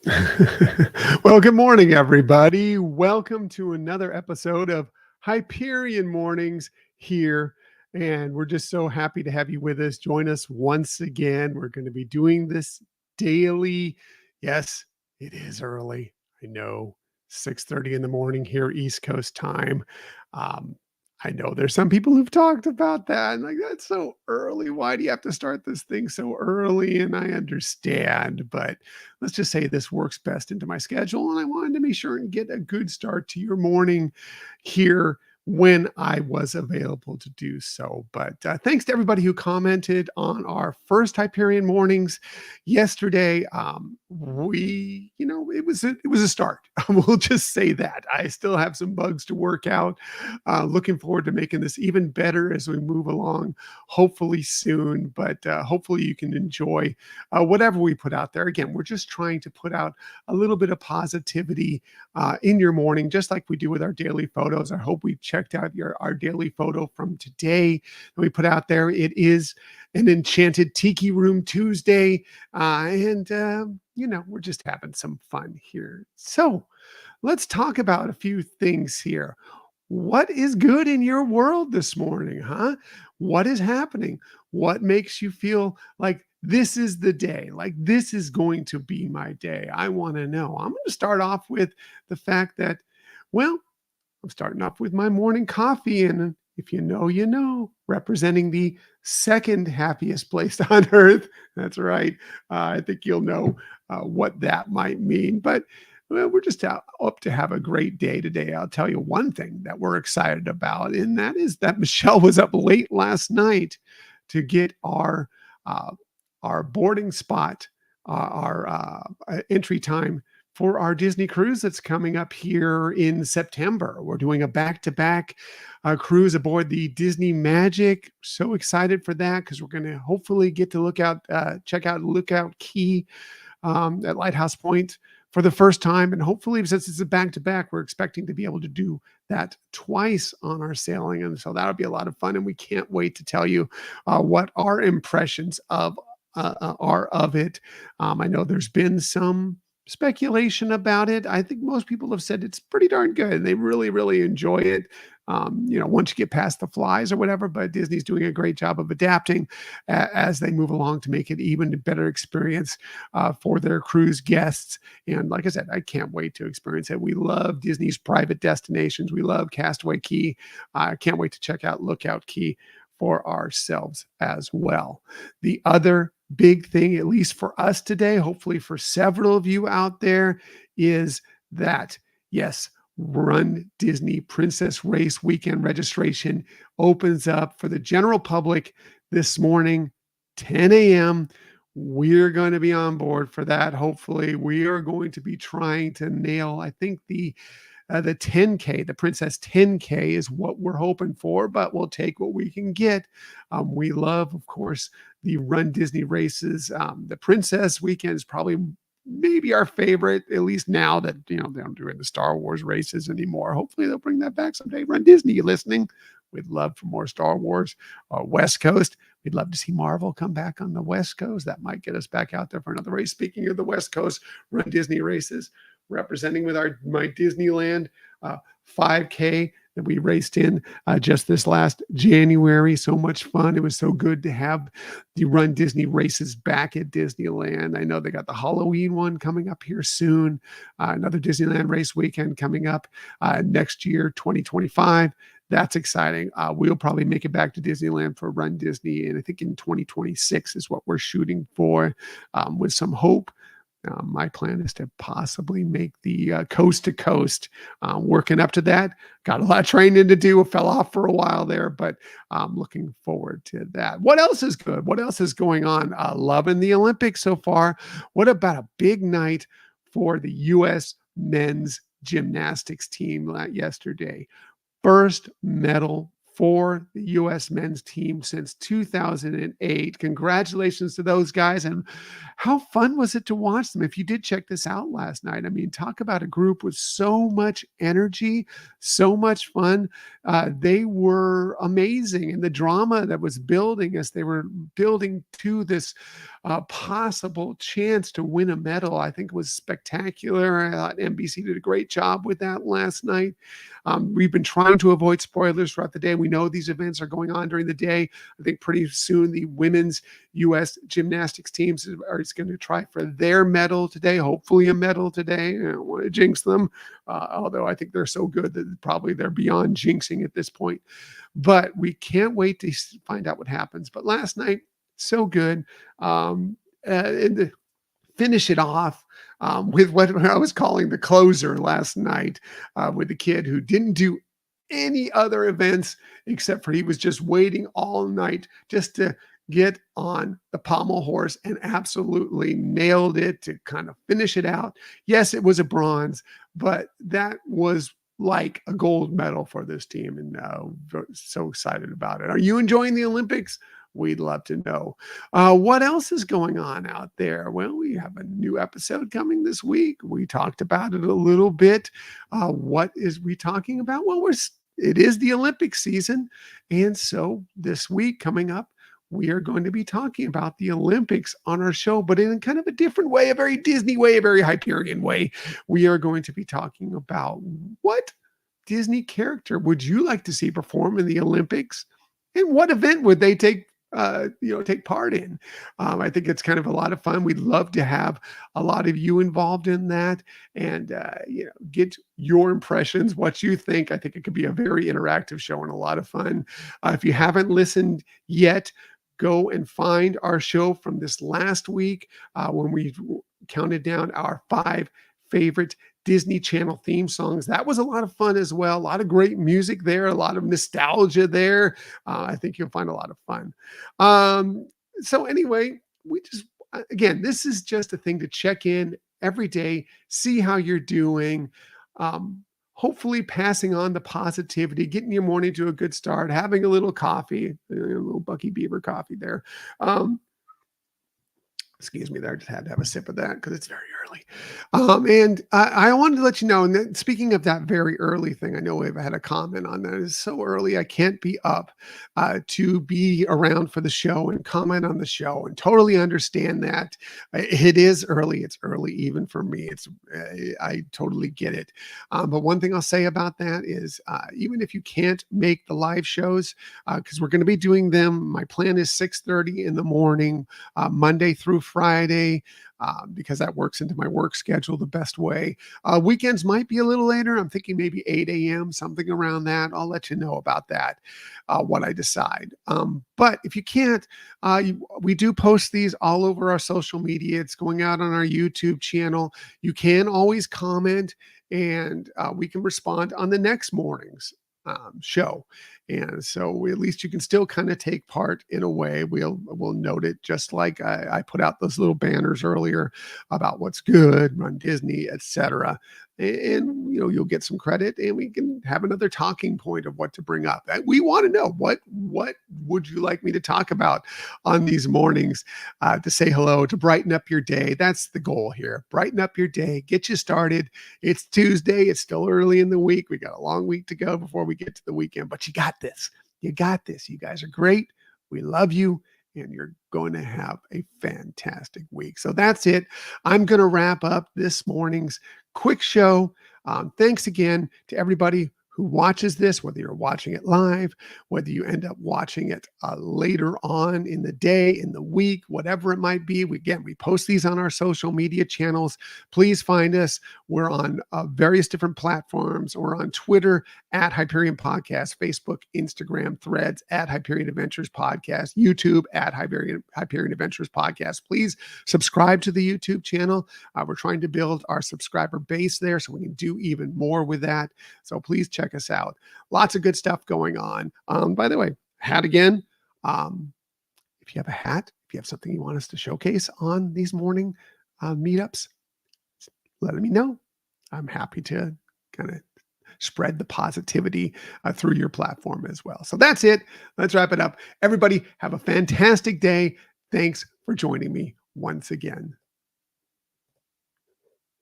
Well, good morning, everybody. Welcome to another episode of Hyperion Mornings here. And we're just so happy to have you with us. Join us once again. We're going to be doing this daily. Yes, it is early. I know, 6:30 in the morning here, East Coast time. Um, I know there's some people who've talked about that. And like, that's so early. Why do you have to start this thing so early? And I understand, but let's just say this works best into my schedule. And I wanted to make sure and get a good start to your morning here when I was available to do so. But thanks to everybody who commented on our first Hyperion mornings yesterday. It was a start. We'll just say that. I still have some bugs to work out. Looking forward to making this even better as we move along, hopefully soon. But hopefully you can enjoy whatever we put out there. Again, we're just trying to put out a little bit of positivity in your morning, just like we do with our daily photos. I hope we checked out our daily photo from today that we put out there. It is an enchanted tiki room Tuesday, and we're just having some fun here. So let's talk about a few things here. What is good in your world this morning, huh? What is happening? What makes you feel like this is the day? Like this is going to be my day. I want to know. I'm going to start off with the fact that, well, I'm starting off with my morning coffee. And if you know, you know, representing the second happiest place on earth. That's right. I think you'll know what that might mean. But well, we're just up to have a great day today. I'll tell you one thing that we're excited about, and that is that Michelle was up late last night to get uh, our boarding spot, our entry time for our Disney cruise that's coming up here in September. We're doing a back-to-back cruise aboard the Disney Magic. So excited for that because we're going to hopefully get to check out Lookout Key at Lighthouse Point for the first time. And hopefully, since it's a back-to-back, we're expecting to be able to do that twice on our sailing. And so that'll be a lot of fun. And we can't wait to tell you what our impressions are of it. I know there's been some speculation about it. I think most people have said it's pretty darn good and they really, really enjoy it. Once you get past the flies or whatever, but Disney's doing a great job of adapting as they move along to make it even a better experience for their cruise guests. And like I said, I can't wait to experience it. We love Disney's private destinations. We love Castaway Key. I can't wait to check out Lookout Key for ourselves as well. The other big thing, at least for us today, hopefully for several of you out there, is that, yes, Run Disney Princess Race weekend registration opens up for the general public this morning, 10 a.m. We're going to be on board for that. Hopefully, we are going to be trying to nail, I think, the 10K, the Princess 10K is what we're hoping for, but we'll take what we can get. We love, of course, the Run Disney races. The Princess weekend is probably maybe our favorite, at least now that, they don't do the Star Wars races anymore. Hopefully they'll bring that back someday. Run Disney, you listening? We'd love for more Star Wars. West Coast, we'd love to see Marvel come back on the West Coast. That might get us back out there for another race. Speaking of the West Coast, Run Disney races, representing with my Disneyland 5K that we raced in just this last January. So much fun. It was so good to have the Run Disney races back at Disneyland. I know they got the Halloween one coming up here soon. Another Disneyland race weekend coming up next year, 2025. That's exciting. We'll probably make it back to Disneyland for Run Disney. And I think in 2026 is what we're shooting for, with some hope. My plan is to possibly make the coast to coast. Working up to that, got a lot of training to do. I fell off for a while there, but I'm looking forward to that. What else is good? What else is going on? Loving the Olympics so far. What about a big night for the U.S. men's gymnastics team yesterday? First medal for the U.S. men's team since 2008. Congratulations to those guys. And how fun was it to watch them? If you did check this out last night, I mean, talk about a group with so much energy, so much fun. They were amazing. And the drama that was building as they were building to this possible chance to win a medal. I think it was spectacular. I thought NBC did a great job with that last night. We've been trying to avoid spoilers throughout the day. We know these events are going on during the day. I think pretty soon the women's U.S. gymnastics teams are going to try for their medal today, hopefully a medal today. I don't want to jinx them, although I think they're so good that probably they're beyond jinxing at this point. But we can't wait to find out what happens. But last night, so good. And to finish it off with what I was calling the closer last night, with the kid who didn't do any other events except for he was just waiting all night just to get on the pommel horse and absolutely nailed it to kind of finish it out. Yes, it was a bronze, but that was like a gold medal for this team, and so excited about it. Are you enjoying the Olympics? We'd love to know. What else is going on out there? Well, we have a new episode coming this week. We talked about it a little bit. What is we talking about? Well, it is the Olympic season, and so this week coming up, we are going to be talking about the Olympics on our show, but in kind of a different way, a very Disney way, a very Hyperion way. We are going to be talking about what Disney character would you like to see perform in the Olympics, and what event would they take part in. I think it's kind of a lot of fun. We'd love to have a lot of you involved in that, and get your impressions, what you think. I think it could be a very interactive show and a lot of fun. If you haven't listened yet, go and find our show from this last week, when we counted down our 5 favorite Disney Channel theme songs. That was a lot of fun as well. A lot of great music there, a lot of nostalgia there. I think you'll find a lot of fun. So anyway, again, this is just a thing to check in every day, see how you're doing. Hopefully passing on the positivity, getting your morning to a good start, having a little coffee, a little Bucky Beaver coffee there. Excuse me there. I just had to have a sip of that because it's very early. And I wanted to let you know, and then speaking of that very early thing, I know we've had a comment on that. It's so early, I can't be up to be around for the show and comment on the show, and totally understand that. It is early. It's early even for me. I totally get it. But one thing I'll say about that is, even if you can't make the live shows, because we're going to be doing them, my plan is 6:30 in the morning, Monday through Friday, because that works into my work schedule the best way. Weekends might be a little later. I'm thinking maybe 8 a.m., something around that. I'll let you know about that, what I decide. But if you can't, we do post these all over our social media. It's going out on our YouTube channel. You can always comment, and we can respond on the next morning's show. And so at least you can still kind of take part in a way. We'll note it, just like I put out those little banners earlier about what's good on Disney, etc. And you'll get some credit, and we can have another talking point of what to bring up. We want to know what would you like me to talk about on these mornings, to say hello, to brighten up your day. That's the goal here. Brighten up your day, get you started. It's Tuesday. It's still early in the week. We got a long week to go before we get to the weekend, but you got this. You got this. You guys are great. We love you, and you're going to have a fantastic week. So that's it. I'm going to wrap up this morning's quick show. Thanks again to everybody who watches this, whether you're watching it live, whether you end up watching it later on in the day, in the week, whatever it might be. We post these on our social media channels. Please find us. We're on various different platforms. We're on Twitter at Hyperion Podcast, Facebook, Instagram, Threads at Hyperion Adventures Podcast, YouTube at Hyperion Adventures Podcast. Please subscribe to the YouTube channel. We're trying to build our subscriber base there so we can do even more with that. So please check us out. Lots of good stuff going on. By the way, hat again. If you have a hat, if you have something you want us to showcase on these morning meetups, let me know. I'm happy to kind of spread the positivity through your platform as well. So that's it. Let's wrap it up. Everybody have a fantastic day. Thanks for joining me once again.